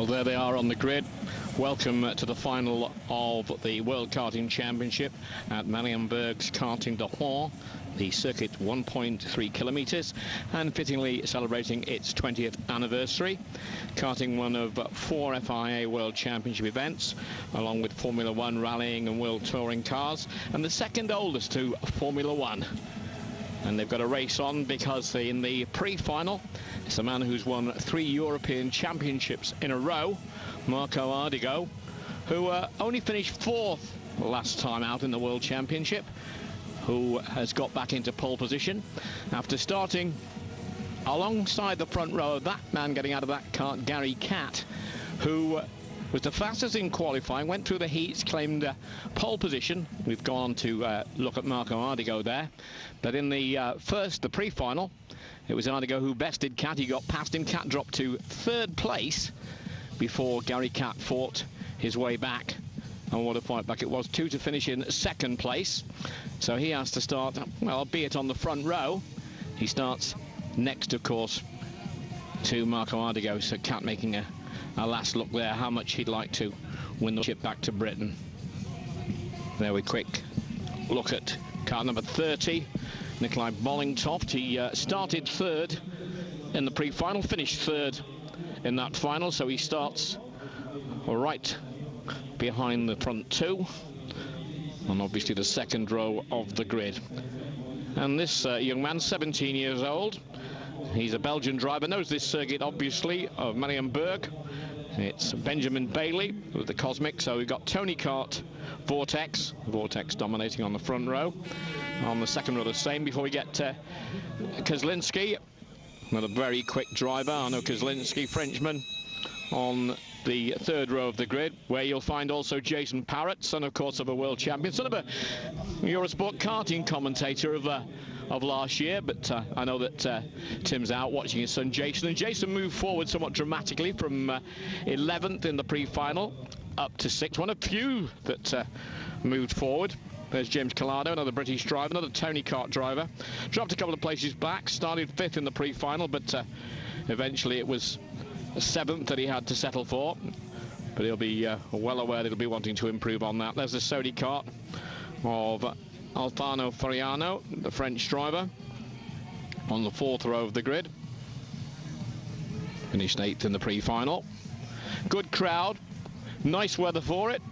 Well, there they are on the grid. Welcome to the final of the World Karting Championship at Mariembourg's Karting de Rouen. The circuit 1.3 kilometres and fittingly celebrating its 20th anniversary. Karting, one of 4 FIA World Championship events, along with Formula One rallying and World Touring cars, and the second oldest to Formula One. And they've got a race on because in the pre-final, it's a man who's won 3 European Championships in a row, Marco Ardigo, who only finished 4th last time out in the World Championship, who has got back into pole position after starting alongside the front row of that man getting out of that kart, Gary Catt, who was the fastest in qualifying, went through the heats, claimed pole position. We've gone to look at Marco Ardigo there. But in the the pre-final, it was Ardigo who bested Catt. He got past him. Catt dropped to 3rd place before Gary Catt fought his way back. And what a fight back it was. 2 to finish in 2nd place. So he has to start, well, albeit on the front row. He starts next, of course, to Marco Ardigo. So Catt making a last look there, how much he'd like to win the chip back to Britain. There we quick look at car number 30, Nikolai Bollingtoft. He started 3rd in the pre-final, finished 3rd in that final, so he starts right behind the front 2, and obviously the 2nd row of the grid. And this young man, 17 years old, he's a Belgian driver, knows this circuit obviously of Mariembourg. It's Benjamin Bailey with the Cosmic, so we've got Tony Kart, Vortex dominating on the front row. On the 2nd row the same before we get Kozlinski, another very quick driver, Arnaud Kozlinski, Frenchman, on the 3rd row of the grid, where you'll find also Jason Parrott, son of course of a world champion, son of a Eurosport karting commentator of last year, but I know that Tim's out watching his son Jason, and Jason moved forward somewhat dramatically from 11th in the pre-final up to 6th, one of few that moved forward. There's James Collado, another British driver, another Tony Kart driver. Dropped a couple of places back, started 5th in the pre-final, but eventually it was 7th that he had to settle for. But he'll be well aware that he'll be wanting to improve on that. There's the Sony Kart of Alfano Fariano, the French driver, on the 4th row of the grid. Finished 8th in the pre-final. Good crowd, nice weather for it.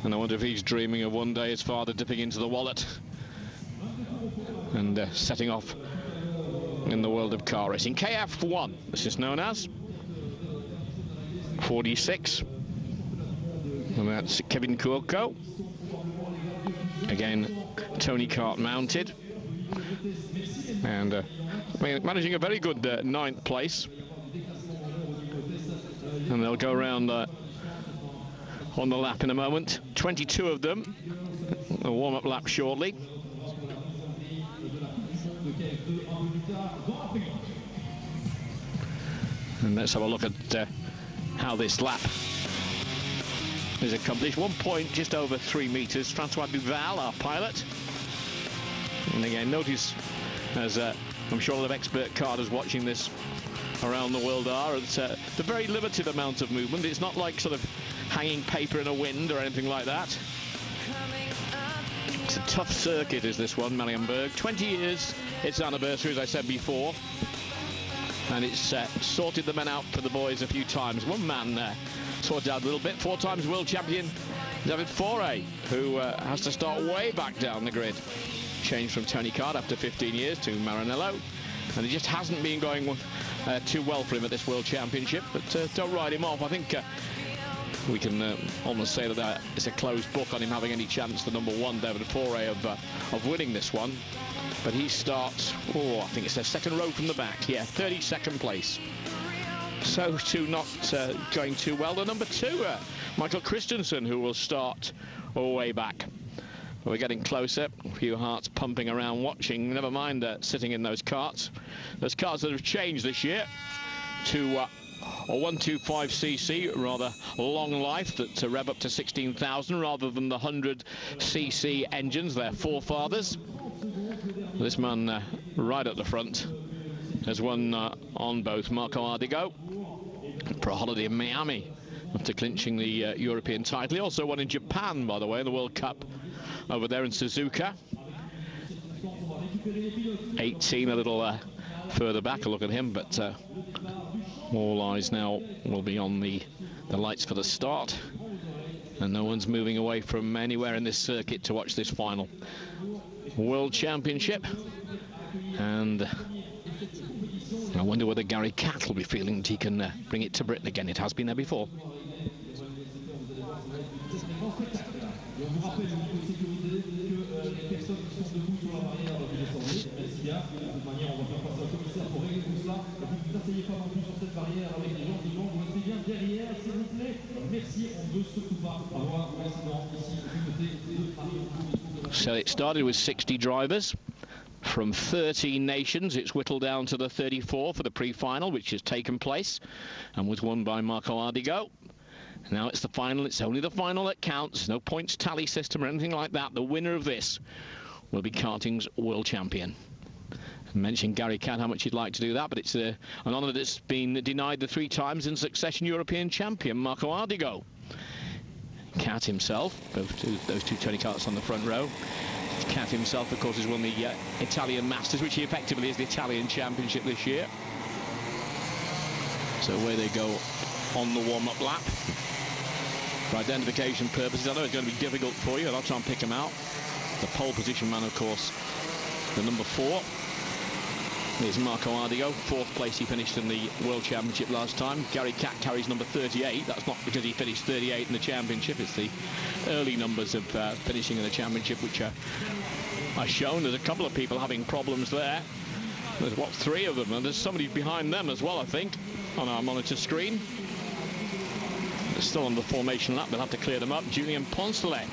And I wonder if he's dreaming of one day his father dipping into the wallet and setting off in the world of car racing. KF1, this is known as 46. And that's Kevin Kuoko. Again, Tony Kart mounted. And managing a very good 9th place. And they'll go around on the lap in a moment. 22 of them. A warm-up lap shortly. And let's have a look at how this lap is accomplished. 1 point, just over 3 meters. Francois Duval, our pilot. And again, notice, as I'm sure a lot of expert karters watching this around the world are, it's the very limited amount of movement. It's not like sort of hanging paper in a wind or anything like that. It's a tough circuit, is this one, Mariembourg. 20 years, its anniversary, as I said before. And it's sorted the men out for the boys a few times. One man sorted out a little bit. 4 times world champion David Fauré, who has to start way back down the grid. Changed from Tony Kart after 15 years to Maranello. And it just hasn't been going too well for him at this World Championship. But don't write him off. I think we can almost say that it's a closed book on him having any chance, the number 1, David Fauré, of winning this one. But he starts, I think it's the 2nd row from the back. Yeah, 32nd place. So too not going too well. The number 2, Michael Christensen, who will start way back. But we're getting closer. A few hearts pumping around watching. Never mind sitting in those karts. Those karts that have changed this year to a 125cc, rather long life, that rev up to 16,000 rather than the 100cc engines, their forefathers. This man right at the front has won on both. Marco Ardigo for a holiday in Miami after clinching the European title. He also won in Japan, by the way, in the World Cup over there in Suzuka. 18, a little further back, a look at him, but all eyes now will be on the lights for the start, and no one's moving away from anywhere in this circuit to watch this final World Championship. And I wonder whether Gary Catt will be feeling that he can bring it to Britain again. It has been there before. So it started with 60 drivers from 13 nations. It's whittled down to the 34 for the pre-final, which has taken place and was won by Marco Ardigo. Now it's the final. It's only the final that counts. No points tally system or anything like that. The winner of this will be karting's world champion. I mentioned Gary Catt, how much he'd like to do that, but it's an honour that's been denied the 3 times in succession European champion Marco Ardigo. Catt himself, those two Tony Karts on the front row. Catt himself, of course, has won the Italian Masters, which he effectively is the Italian Championship this year. So away they go on the warm-up lap. For identification purposes, I know it's going to be difficult for you, and I'll try and pick him out. The pole position man, of course, the number 4 is Marco Ardigo. 4th place he finished in the World Championship last time. Gary Catt carries number 38. That's not because he finished 38 in the Championship. It's the early numbers of finishing in the Championship which are shown. There's a couple of people having problems there. There's, 3 of them, and there's somebody behind them as well, I think, on our monitor screen. They're still on the formation lap. They'll have to clear them up. Julien Poncelet,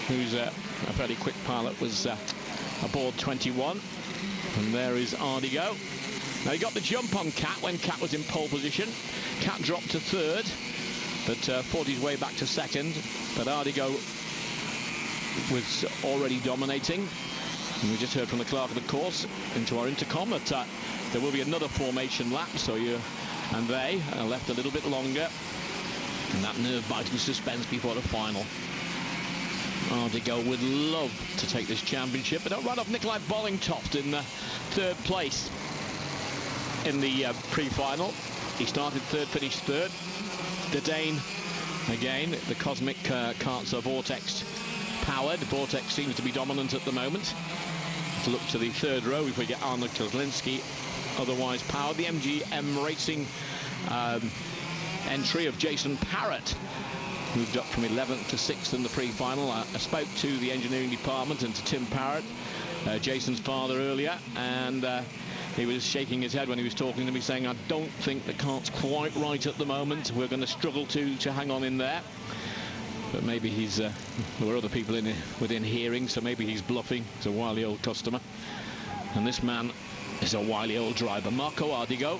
who's a fairly quick pilot, was aboard 21. And there is Ardigo. Now he got the jump on Catt when Catt was in pole position. Catt dropped to 3rd, but fought his way back to 2nd. But Ardigo was already dominating. And we just heard from the clerk of the course into our intercom that there will be another formation lap. So you and they are left a little bit longer. And that nerve-biting suspense before the final. Ardigo would love to take this championship, but don't run off Nikolai Bollingtoft in 3rd place in the pre-final. He started 3rd, finished 3rd. The Dane, again, the Cosmic karts are Vortex powered. Vortex seems to be dominant at the moment. To look to the 3rd row if we get Arnold Kozlinski, otherwise powered. The MGM Racing entry of Jason Parrott moved up from 11th to 6th in the pre-final. I spoke to the engineering department and to Tim Parrott, Jason's father, earlier, and he was shaking his head when he was talking to me, saying, I don't think the cart's quite right at the moment. We're going to struggle to hang on in there. But maybe he's, there were other people within hearing, so maybe he's bluffing. He's a wily old customer. And this man is a wily old driver. Marco Ardigo,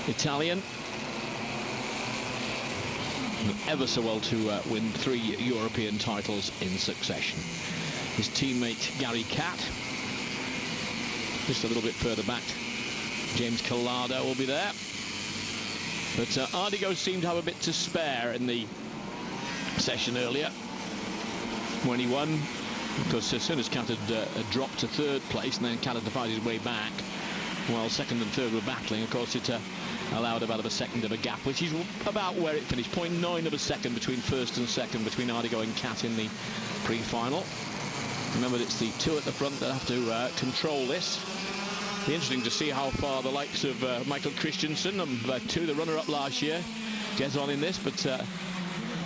Italian. Ever so well to win 3 European titles in succession. His teammate Gary Catt, just a little bit further back, James Collado will be there. But Ardigo seemed to have a bit to spare in the session earlier when he won, because as soon as Catt had dropped to 3rd place, and then Catt had to fight his way back, while 2nd and 3rd were battling, of course it allowed about a second of a gap, which is about where it finished. 0.9 of a second between 1st and 2nd between Ardigo and Catt in the pre-final. Remember, it's the 2 at the front that have to control this. Be interesting to see how far the likes of Michael Christensen, number 2, the runner-up last year, get on in this, but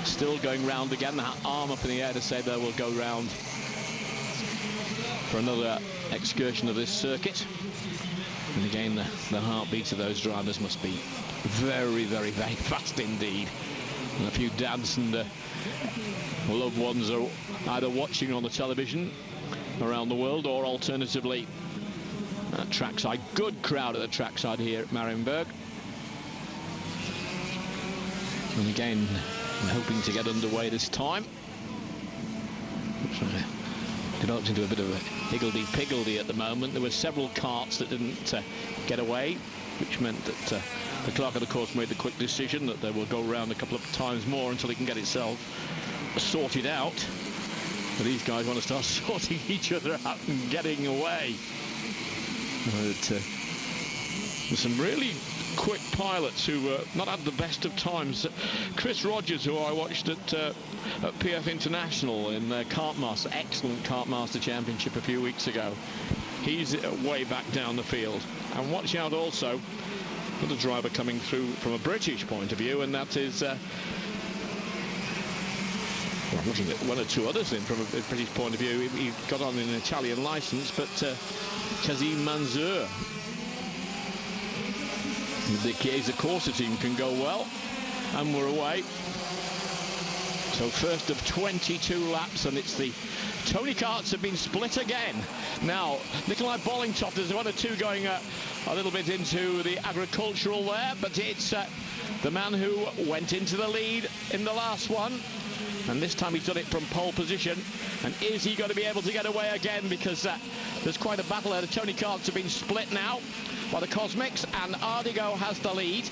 still going round again. That arm up in the air to say that we'll go round for another excursion of this circuit. And again, the heartbeats of those drivers must be very, very, very fast indeed. And a few dads and loved ones are either watching on the television around the world, or alternatively at trackside. Good crowd at the trackside here at Mariembourg. And again, I'm hoping to get underway this time. Developed into a bit of a higgledy-piggledy at the moment. There were several karts that didn't get away, which meant that The clerk, of course, made the quick decision that they will go around a couple of times more until he can get itself sorted out. But these guys want to start sorting each other out and getting away. But, there's some really quick pilots who not had the best of times. Chris Rogers, who I watched at PF International in their Kartmaster, excellent Kartmaster Championship a few weeks ago. He's way back down the field. And watch out also for the driver coming through from a British point of view, and that is well, I'm looking at one or two others in from a British point of view. He got on an Italian license, but Kazim Mansour, the Chiesa Corsa team, can go well, and we're away. So first of 22 laps, and it's the Tony Karts have been split again. Now, Nikolai Bollingtoft, there's one or two going a little bit into the agricultural there, but it's the man who went into the lead in the last one. And this time he's done it from pole position. And is he going to be able to get away again? Because there's quite a battle there. The Tony Karts have been split now by the Cosmics, and Ardigo has the lead.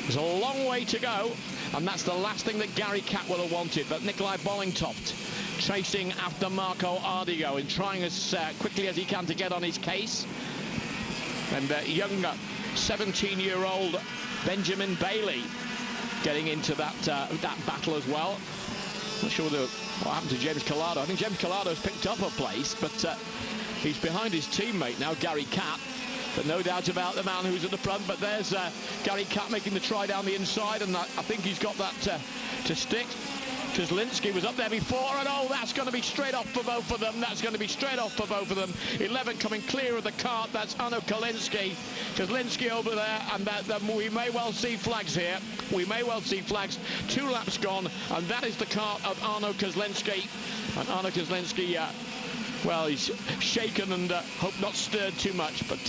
There's a long way to go, and that's the last thing that Gary Catt would have wanted. But Nikolai Bollingtoft chasing after Marco Ardigo and trying as quickly as he can to get on his case. And younger 17-year-old Benjamin Bailey getting into that battle as well. Not sure what happened to James Collado. I think James Collado's picked up a place, but he's behind his teammate now, Gary Catt. But no doubt about the man who's at the front. But there's Gary Catt making the try down the inside, and I think he's got that to stick. Kozlinski was up there before, and oh, that's going to be straight off for both of them. That's going to be straight off for both of them. 11 coming clear of the cart. That's Arno Kozlinski. Kozlinski over there, and we may well see flags here. We may well see flags. 2 laps gone, and that is the cart of Arno Kozlinski. And Arno Kozlinski, well, he's shaken and hope not stirred too much, but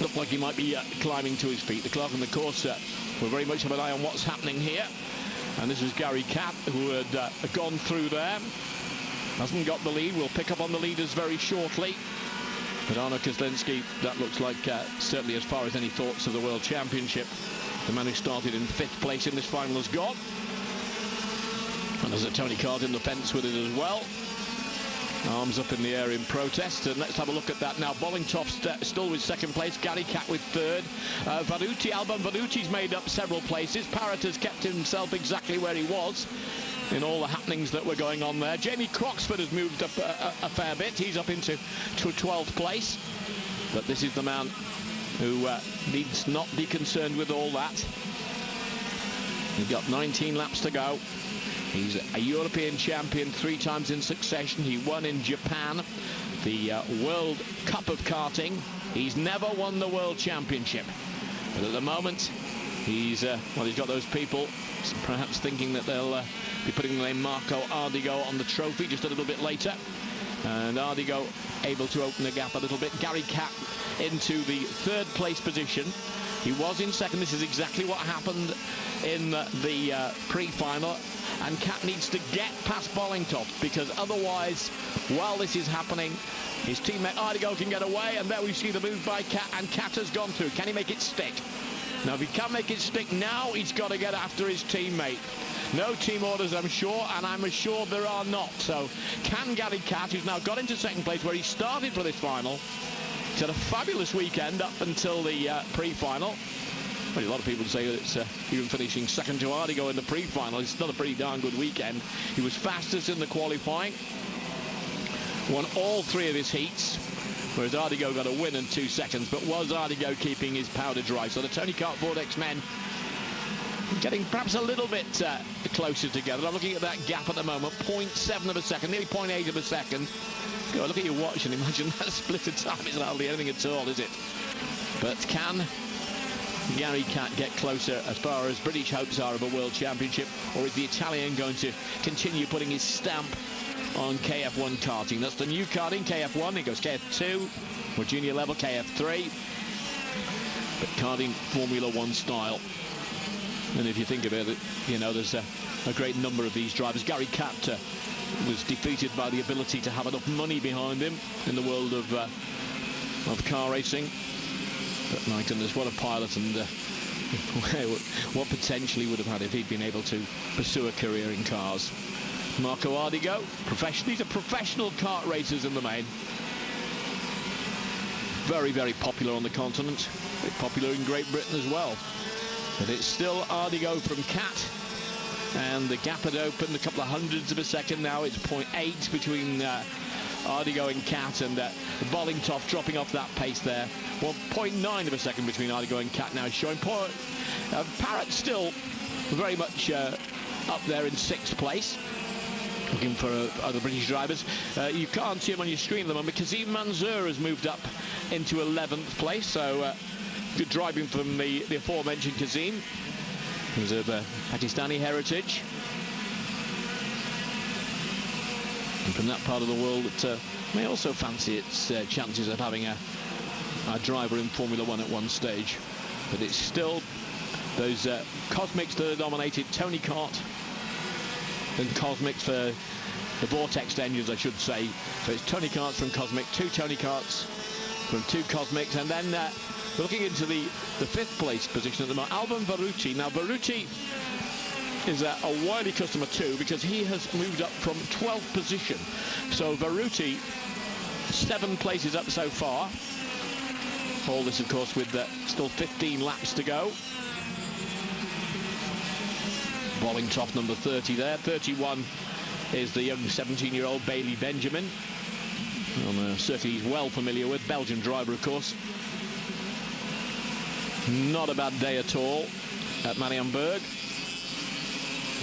looked like he might be climbing to his feet. The clerk on the course will very much have an eye on what's happening here. And this is Gary Catt, who had gone through there. Hasn't got the lead. We'll pick up on the leaders very shortly. But Arno Kozlinski, that looks like certainly as far as any thoughts of the World Championship, the man who started in 5th place in this final has gone. And there's a Tony Kart in the fence with it as well. Arms up in the air in protest, and let's have a look at that now. Bollingtoft still with 2nd place, Gary Catt with 3rd. Alban Vanucci's made up several places. Parrott has kept himself exactly where he was in all the happenings that were going on there. Jamie Croxford has moved up a fair bit. He's up into 12th place. But this is the man who needs not be concerned with all that. We've got 19 laps to go. He's a European champion 3 times in succession. He won in Japan the World Cup of Karting. He's never won the World Championship. But at the moment, he's got those people perhaps thinking that they'll be putting the name Marco Ardigo on the trophy just a little bit later. And Ardigo able to open the gap a little bit. Gary Catt into the 3rd place position. He was in 2nd. This is exactly what happened in the pre-final. And Catt needs to get past Bollingtoft, because otherwise, while this is happening, his teammate Ardigo can get away, and there we see the move by Catt, and Catt has gone through. Can he make it stick? Now, if he can't make it stick now, he's got to get after his teammate. No team orders, I'm sure, and I'm sure there are not. So, can Gary Catt, who's now got into 2nd place, where he started for this final, he's had a fabulous weekend up until the pre-final. Well, a lot of people say that it's even finishing 2nd to Ardigo in the pre-final. It's still a pretty darn good weekend. He was fastest in the qualifying. Won all 3 of his heats, whereas Ardigo got a win in 2 seconds. But was Ardigo keeping his powder dry? So the Tony Kart Vortex men getting perhaps a little bit closer together. I'm looking at that gap at the moment, 0.7 of a second, nearly 0.8 of a second. Go look at your watch and imagine that split of time isn't hardly anything at all, is it? But can Gary Catt get closer as far as British hopes are of a World Championship, or is the Italian going to continue putting his stamp on KF1 karting? That's the new karting, KF1. It goes KF2, or junior level, KF3. But karting Formula 1 style. And if you think about it, you know, there's a great number of these drivers. Gary Catt was defeated by the ability to have enough money behind him in the world of car racing. But my goodness, what a pilot, and what potentially would have had if he'd been able to pursue a career in cars. Marco Ardigo, these are professional kart racers in the main. Very, very popular on the continent. Very popular in Great Britain as well. But it's still Ardigo from Cat. And the gap had opened a couple of hundredths of a second now. It's 0.8 between Ardigo and Cat, and Bollingtoff dropping off that pace there. Well, 0.9 of a second between Ardigo and Cat now, showing Parrott still very much up there in 6th place, looking for other British drivers. You can't see him on your screen at the moment. Kazim Manzoor has moved up into 11th place, so good driving from the aforementioned Kazim, who's of Pakistani heritage. And from that part of the world that may also fancy its chances of having a driver in Formula 1 at one stage. But it's still those Cosmics that are dominated, Tony Kart and Cosmics for the Vortex engines, I should say. So it's Tony Karts from Cosmic, 2 Tony Karts from 2 Cosmics, and then we're looking into the 5th place position at the moment, Alban Varuti. Now Varuti is a wily customer too, because he has moved up from 12th position. So Varuti, 7 places up so far. All this, of course, with still 15 laps to go. Bollingtoff number 30 there. 31 is the young 17-year-old Bailey Benjamin, on a circuit he's well familiar with. Belgian driver, of course. Not a bad day at all at Mariembourg.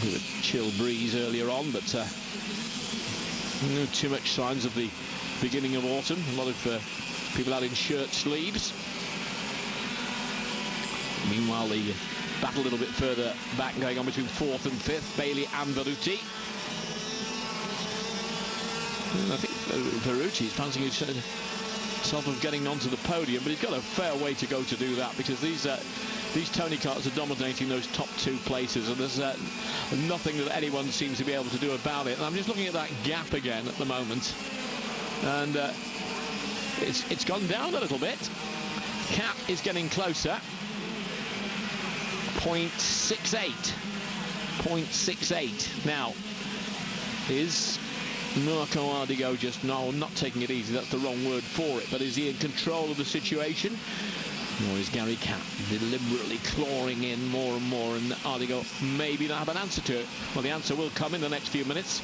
With a chill breeze earlier on, but no too much signs of the beginning of autumn. A lot of people out in shirt sleeves. Meanwhile, the battle a little bit further back, going on between 4th and 5th, Bailey and Varuti. I think Varuti is fancying himself of getting onto the podium, but he's got a fair way to go to do that, because these Tony Karts are dominating those top 2 places, and there's nothing that anyone seems to be able to do about it. And I'm just looking at that gap again at the moment, and it's gone down a little bit. Cat is getting closer. 0.68. 0.68. Now, is Marco Ardigo just not taking it easy? That's the wrong word for it. But is he in control of the situation? Or is Gary Cat deliberately clawing in more and more, and Ardigo maybe not have an answer to it? Well, the answer will come in the next few minutes.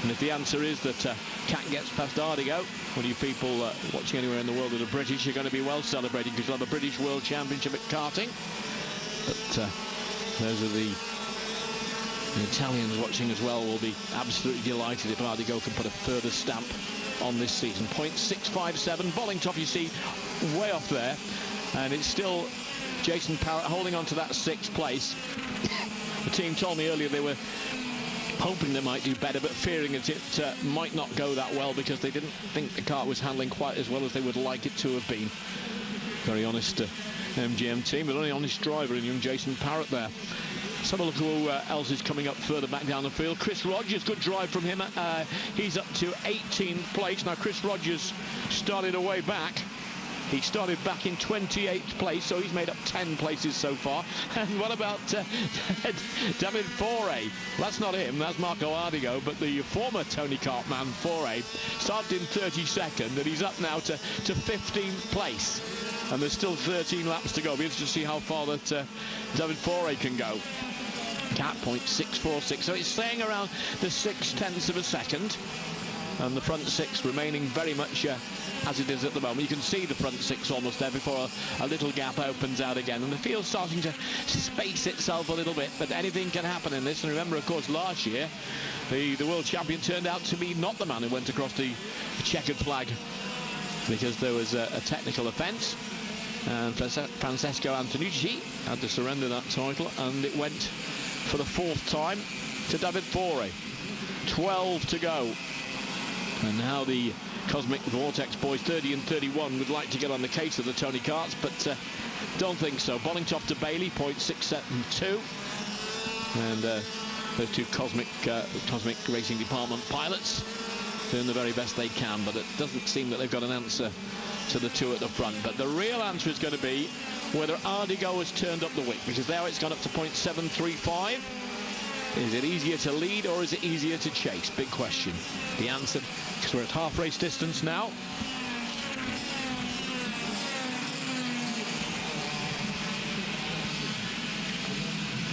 And if the answer is that Cat gets past Ardigo, well, you people watching anywhere in the world that are British, you're going to be well celebrating, because you'll have a British World Championship at karting. But those are the Italians watching as well will be absolutely delighted if Ardigo can put a further stamp on this season. 0.657. Bollingtoff, you see, way off there. And it's still Jason Parrott holding on to that 6th place. The team told me earlier they were hoping they might do better, but fearing that it might not go that well, because they didn't think the kart was handling quite as well as they would like it to have been. Very honest MGM team, but only honest driver in young Jason Parrott there. Let's have a look who else is coming up further back down the field. Chris Rogers, good drive from him. He's up to 18th place. Now, Chris Rogers started a way back. He started back in 28th place, so he's made up 10 places so far. And what about David Foray? Well, that's not him, that's Marco Ardigo, but the former Tony Kart man, Foray, started in 32nd, and he's up now to 15th place. And there's still 13 laps to go. It'll be interesting to see how far that David Foray can go. Cat 0.646, so it's staying around the 0.6 of a second. And the front 6 remaining very much as it is at the moment. You can see the front 6 almost there before a little gap opens out again, and the field's starting to space itself a little bit, but anything can happen in this. And remember, of course, last year the world champion turned out to be not the man who went across the checkered flag, because there was a technical offence, and Francesco Antonucci had to surrender that title, and it went for the 4th time to David Foray. 12 to go. And now the Cosmic Vortex boys, 30 and 31, would like to get on the case of the Tony Karts, but don't think so. Bollingtoff to Bailey, 0.672. And those 2 Cosmic Racing Department pilots doing the very best they can, but it doesn't seem that they've got an answer to the two at the front. But the real answer is going to be whether Ardigo has turned up the wick, because now it's gone up to 0.735. Is it easier to lead or is it easier to chase? Big question. The answer, because we're at half race distance now.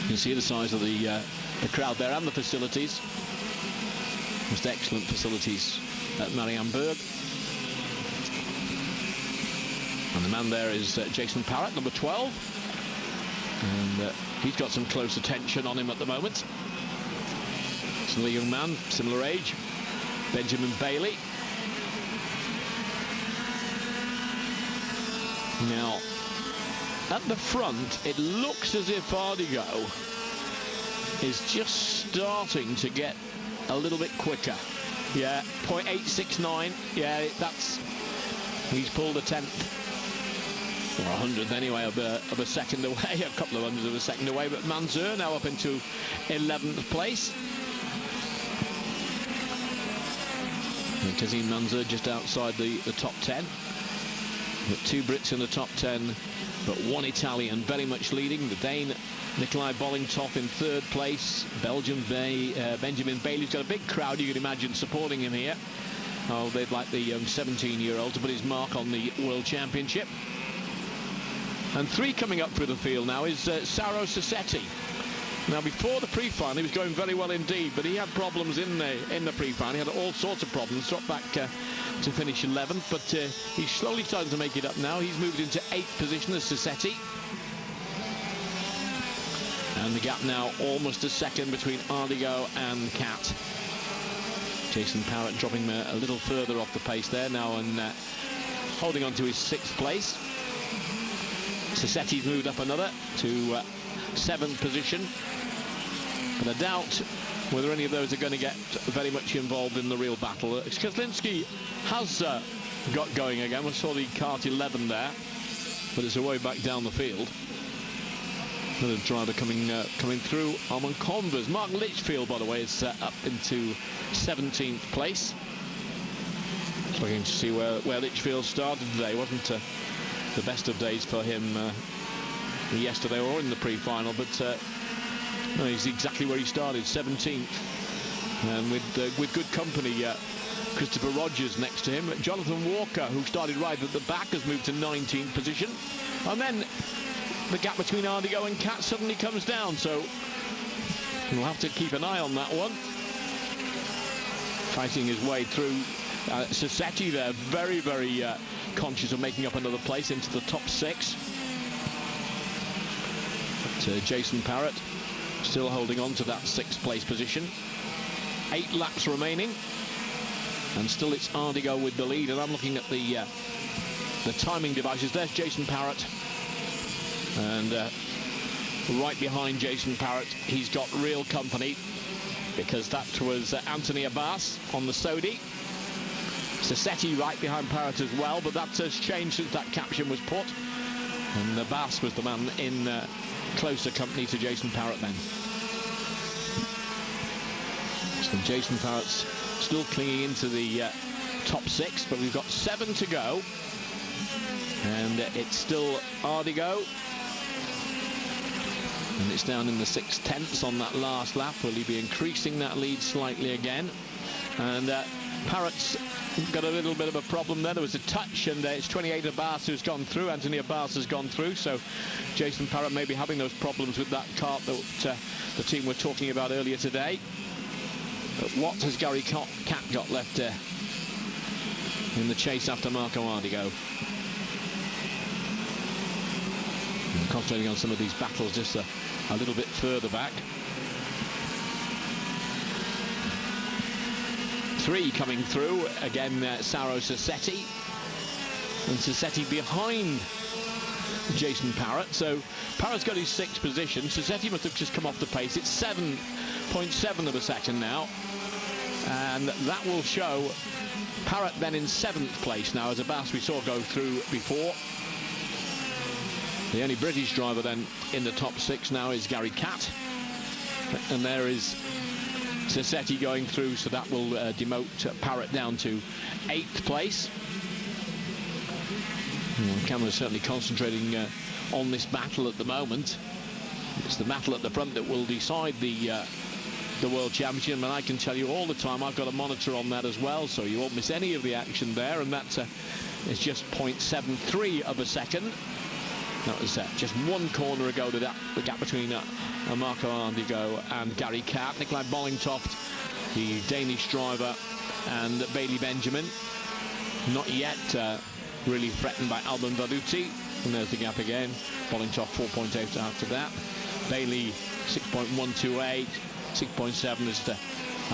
You can see the size of the crowd there and the facilities. Just excellent facilities at Mariembourg. And the man there is Jason Parrott, number 12. And he's got some close attention on him at the moment. Still a young man, similar age. Benjamin Bailey. Now, at the front, it looks as if Ardigo is just starting to get a little bit quicker. Yeah, 0.869. Yeah, he's pulled a 10th. Or 100th anyway of a second away, a couple of hundreds of a second away. But Manzur now up into 11th place. Kazim Manzur just outside the top 10. But two Brits in the top 10, but one Italian very much leading. The Dane Nikolai Bollingtoff in 3rd place. Belgian Benjamin Bailey's got a big crowd, you can imagine, supporting him here. Oh, they'd like the 17-year-old to put his mark on the World Championship. And 3 coming up through the field now is Saro Sassetti. Now, before the pre-final, he was going very well indeed, but he had problems in the pre-final. He had all sorts of problems, dropped back to finish 11th, but he's slowly starting to make it up now. He's moved into 8th position as Sassetti. And the gap now almost a second between Ardigo and Cat. Jason Parrott dropping a little further off the pace there now and holding on to his 6th place. Sassetti's moved up another to 7th position. But I doubt whether any of those are going to get very much involved in the real battle. Skrzlinski has got going again. We saw the kart 11 there, but it's a way back down the field. Another driver coming through. Armand Convers. Mark Litchfield, by the way, is up into 17th place. Just looking to see where Litchfield started today. Wasn't the best of days for him yesterday or in the pre-final, but no, he's exactly where he started, 17th, and with good company. Christopher Rogers next to him. Jonathan Walker, who started right at the back, has moved to 19th position, and then the gap between Ardigo and Cat suddenly comes down, so we'll have to keep an eye on that one. Fighting his way through. Sassetti there, very, very conscious of making up another place into the top 6. But Jason Parrott still holding on to that 6th place position. 8 laps remaining, and still it's Ardigo with the lead. And I'm looking at the timing devices. There's Jason Parrott, and right behind Jason Parrott, he's got real company, because that was Anthony Abbas on the Sodi. Sassetti right behind Parrott as well, but that has changed since that caption was put. And Abbas was the man in closer company to Jason Parrott then. So Jason Parrott's still clinging into the top 6, but we've got 7 to go. And it's still Ardigo. And it's down in the 6/10ths on that last lap. Will he be increasing that lead slightly again? And Parrott's got a little bit of a problem there. There was a touch, and it's 28 Abbas who's gone through. Anthony Abbas has gone through, so Jason Parrott may be having those problems with that kart that the team were talking about earlier today. But what has Gary Cat got left in the chase after Marco Ardigo? And concentrating on some of these battles just a little bit further back. 3 coming through, again Saro Sassetti, and Sassetti behind Jason Parrott. So Parrott's got his 6th position. Sassetti must have just come off the pace. It's 7.7 of a second now, and that will show Parrott then in 7th place now, as Abbas we saw go through before. The only British driver then in the top 6 now is Gary Cat, and there is Sassetti going through, so that will demote Parrott down to 8th place. Well, the camera's certainly concentrating on this battle at the moment. It's the battle at the front that will decide the World Championship, and I can tell you all the time I've got a monitor on that as well, so you won't miss any of the action there, and that's it's just 0.73 of a second. That was just one corner ago to that, the gap between Marco Ardigo and Gary Catt. Nikolai Bollingtoft, the Danish driver, and Bailey Benjamin, not yet really threatened by Alban Veruti. And there's the gap again. Bollingtoft 4.8 after that. Bailey 6.128. 6.7 is a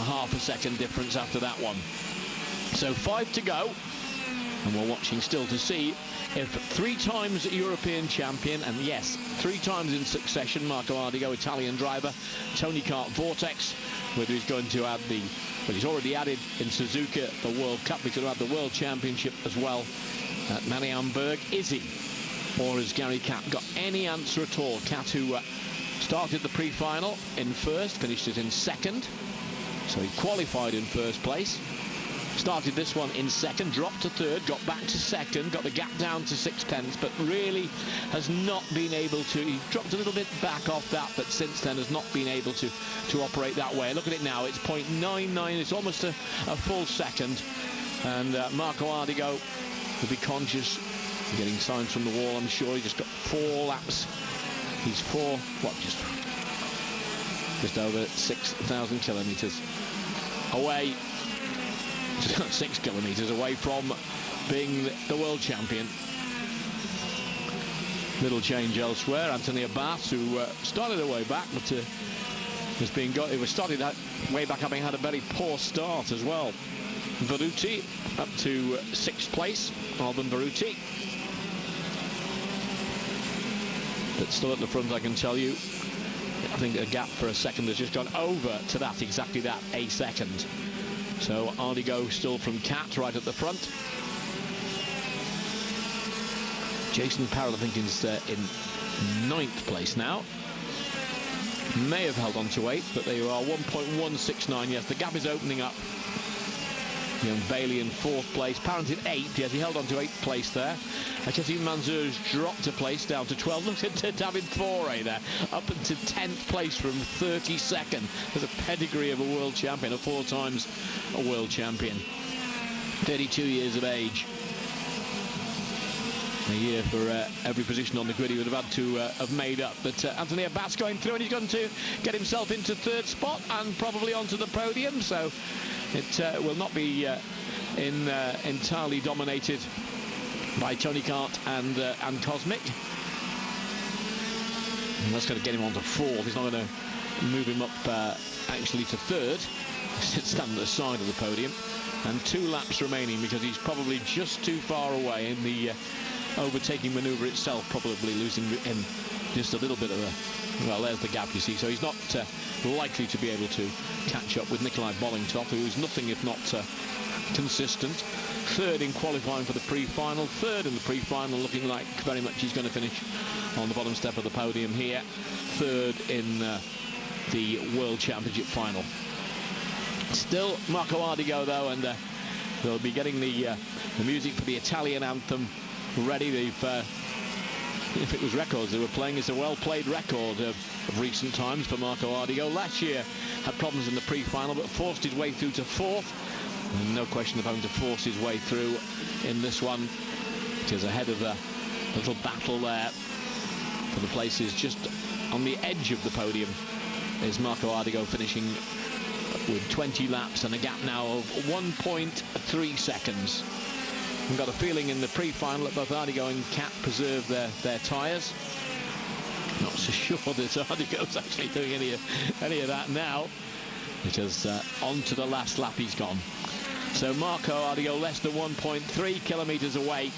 half a second difference after that one. So 5 to go, and we're watching still to see if 3 times European champion, and yes, 3 times in succession, Marco Ardigo, Italian driver, Tony Kart Vortex, whether he's going to add the, well, he's already added in Suzuka the World Cup, he's going to add the World Championship as well at Mariembourg. Is he? Or has Gary Catt got any answer at all? Catt, who started the pre-final in first, finished it in second, so he qualified in first place. Started this one in second, dropped to third, got back to second, got the gap down to 6/10, but really has not been able to. He dropped a little bit back off that, but since then has not been able to operate that way. Look at it now, it's 0.99, it's almost a full second, and Marco Ardigo will be conscious, getting signs from the wall, I'm sure. He just got 4 laps. He's just over 6,000 kilometres away, 6 kilometres away from being the world champion. Little change elsewhere. Anthony Abbas, who started away back, but has been it was started that way back, having had a very poor start as well. Veruti up to 6th place, Alban Veruti. But still at the front, I can tell you, I think a gap for a second has just gone over to that, exactly that, a second. So Ardigo still from Catt right at the front. Jason Parrott, I think, is in 9th place now. May have held on to 8th, but they are 1.169. Yes, the gap is opening up. Young Bailey in 4th place, Parrott in 8th. Yes, he held on to 8th place there. Kasim Manzour's dropped a place down to 12. Look at David Faure there, up into 10th place from 32nd. There's a pedigree of a world champion, a 4 times a world champion. 32 years of age. A year for every position on the grid he would have had to have made up. But Anthony Abbas going through, and he's going to get himself into 3rd spot and probably onto the podium. So it will not be entirely dominated by Tony Kart and Cosmic. And that's going to get him onto 4th. He's not going to move him up actually to 3rd. He's standing at the side of the podium. And 2 laps remaining, because he's probably just too far away in the overtaking manoeuvre itself, probably losing him just a little bit of a, well, there's the gap, you see. So he's not likely to be able to catch up with Nikolai Bollingtoft, who is nothing if not consistent. 3rd in qualifying for the pre-final, 3rd in the pre-final, looking like very much he's going to finish on the bottom step of the podium here. 3rd in the World Championship final. Still Marco Ardigo though, and they'll be getting the music for the Italian anthem ready. They've if it was records they were playing, it's a well-played record of recent times for Marco Ardigo. Last year had problems in the pre-final, but forced his way through to 4th. And no question of having to force his way through in this one. It is ahead of a little battle there for the places just on the edge of the podium. Is Marco Ardigo finishing with 20 laps and a gap now of 1.3 seconds. I've got a feeling in the pre-final that both Ardigo and Catt preserved their tyres. Not so sure that Ardigo's actually doing any of that now, because on to the last lap he's gone. So Marco Ardigo less than 1.3 kilometres away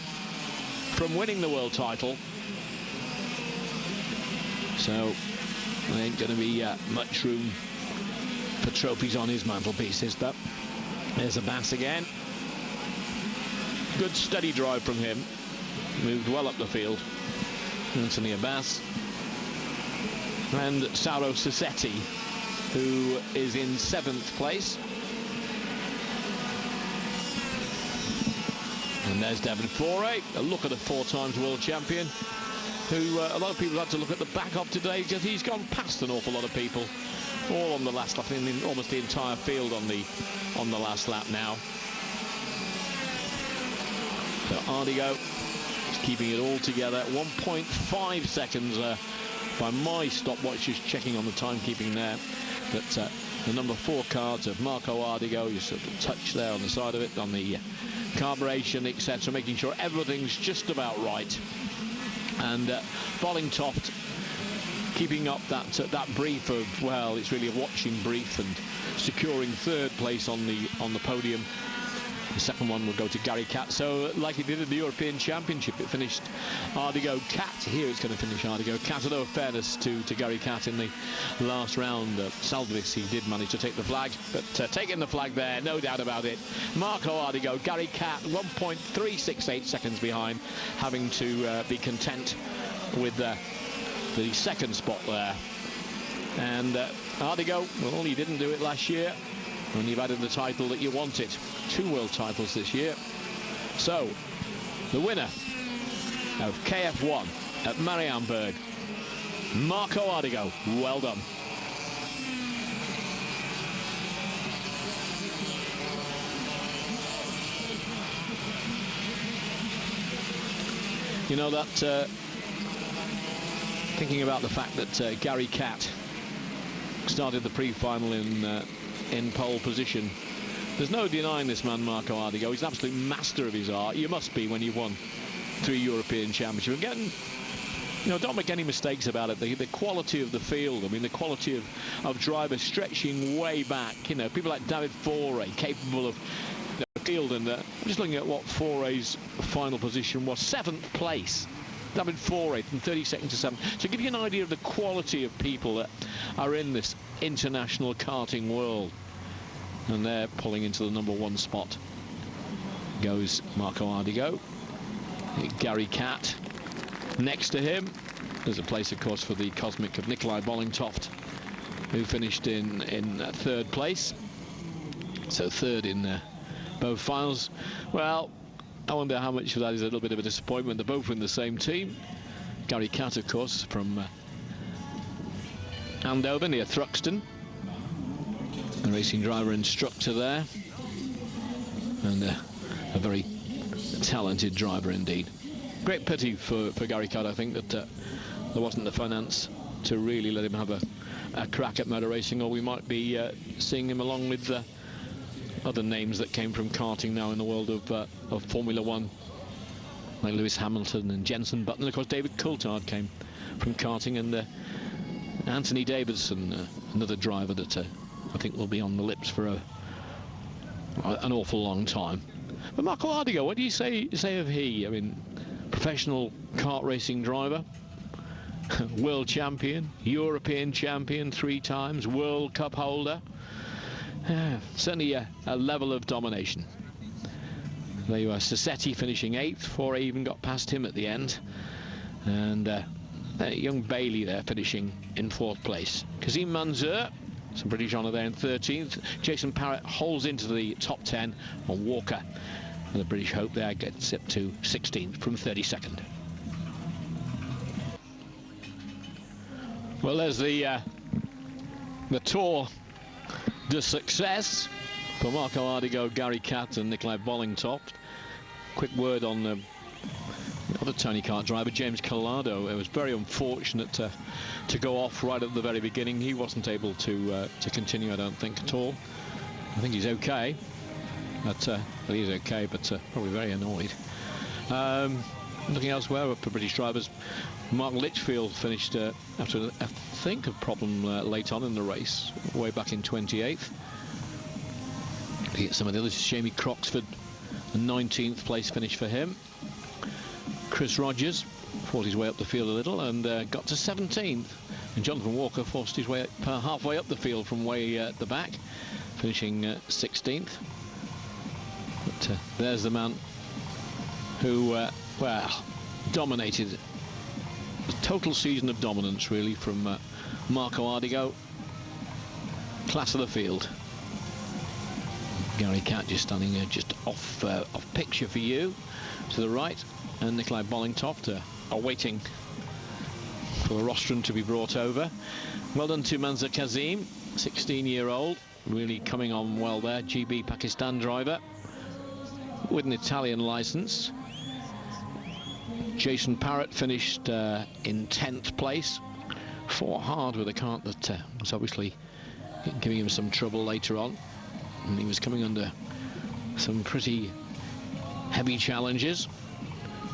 from winning the world title. So there ain't going to be much room for trophies on his mantelpiece, is there? There's Abbas again. Good steady drive from him. Moved well up the field. Anthony Abbas. And Sauro Sassetti, who is in 7th place. And there's David Foray, a look at a 4 times world champion, who a lot of people had to look at the back of today because he's gone past an awful lot of people, all on the last lap, almost the entire field on the last lap now. So Ardigo is keeping it all together. 1.5 seconds by my stopwatch, just checking on the timekeeping there. But the number 4 cards of Marco Ardigo, you sort of touch there on the side of it, on the carburation, etc., making sure everything's just about right. And Bollingtoft keeping up that brief of, well, it's really a watching brief, and securing 3rd place on the podium. The second one will go to Gary Catt. So like he did in the European Championship, it finished Ardigo Catt. Here it's going to finish Ardigo Catt. Although, fairness to Gary Catt, in the last round, Salvis, he did manage to take the flag. But taking the flag there, no doubt about it. Marco Ardigo, Gary Catt, 1.368 seconds behind, having to be content with the 2nd spot there. And Ardigo, well, he didn't do it last year, and you've added the title that you wanted. 2 world titles this year. So, the winner of KF1 at Mariembourg, Marco Ardigo. Well done. You know that, thinking about the fact that Gary Catt started the pre-final in pole position, there's no denying this man, Marco Ardigo. He's an absolute master of his art. You must be when you've won 3 European Championships. Again, you know, don't make any mistakes about it. The quality of the field, I mean, the quality of drivers stretching way back. You know, people like David Foray, capable of field. And I'm just looking at what Foray's final position was. 7th place. David Foray from 32nd to 7th. So give you an idea of the quality of people that are in this international karting world. And they're pulling into the number 1 spot. Goes Marco Ardigo. Gary Catt next to him. There's a place, of course, for the Cosmic of Nikolai Bollingtoft, who finished in 3rd place. So 3rd in both finals. Well, I wonder how much of that is a little bit of a disappointment. They're both in the same team. Gary Catt, of course, from Andover near Thruxton. A racing driver instructor there, and a very talented driver indeed. Great pity for Gary Catt, I think, that there wasn't the finance to really let him have a crack at motor racing, or we might be seeing him along with other names that came from karting now in the world of Formula One, like Lewis Hamilton and Jenson Button. Of course, David Coulthard came from karting, and Anthony Davidson, another driver that I think will be on the lips for an awful long time. But Marco Ardigo, what do you say of he? I mean, professional kart racing driver, world champion, European champion 3 times, World Cup holder. Certainly a level of domination. There you are, Sassetti finishing 8th. Foray even got past him at the end. And young Bailey there finishing in 4th place. Kazim Manzur, some British honour there in 13th. Jason Parrott holds into the top 10 on Walker. And the British hope there gets up to 16th from 32nd. Well, there's the Tour de Success for Marco Ardigo, Gary Catt and Nikolai Bollingtoft. Quick word on the other Tony Kart driver, James Collado. It was very unfortunate to go off right at the very beginning. He wasn't able to continue, I don't think, at all. I think he's okay. But he's okay, but probably very annoyed. Looking elsewhere for British drivers, Mark Litchfield finished after, I think, a problem late on in the race, way back in 28th. Some of the others, Jamie Croxford, a 19th place finish for him. Chris Rogers fought his way up the field a little and got to 17th. And Jonathan Walker forced his way halfway up the field from way at the back, finishing 16th. But there's the man who, well, dominated. A total season of dominance, really, from Marco Ardigo. Class of the field. Gary Catt just standing just off picture for you to the right, and Nikolai Bollingtoft are waiting for the rostrum to be brought over. Well done to Manzar Kazim, 16-year-old, really coming on well there. GB Pakistan driver with an Italian license. Jason Parrott finished in 10th place. Fought hard with a cart that was obviously giving him some trouble later on, and he was coming under some pretty heavy challenges.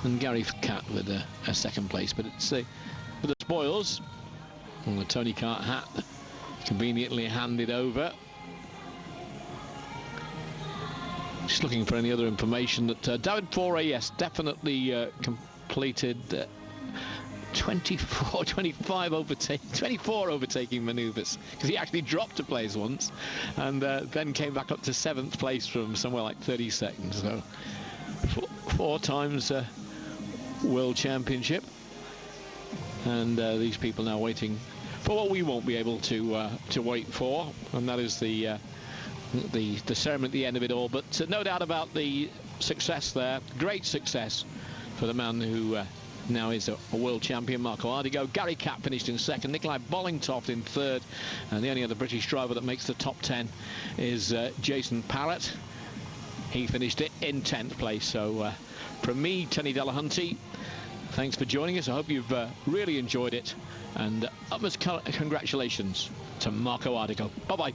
And Gary Catt with a second place, but it's with the spoils, and the Tony Kart hat conveniently handed over. Just looking for any other information that David Faure, yes, definitely completed 24 overtaking manoeuvres, because he actually dropped a place once and then came back up to 7th place from somewhere like 30 seconds. So 4 times World Championship, and these people now waiting for what we won't be able to wait for, and that is the ceremony at the end of it all. But no doubt about the success there. Great success for the man who now is a world champion, Marco Ardigo. Gary Catt finished in 2nd, Nikolai Bollingtoft in 3rd, and the only other British driver that makes the top 10 is Jason Parrott. He finished it in 10th place. So from me, Tony Delahunty, thanks for joining us. I hope you've really enjoyed it, and utmost congratulations to Marco Ardigo. Bye-bye.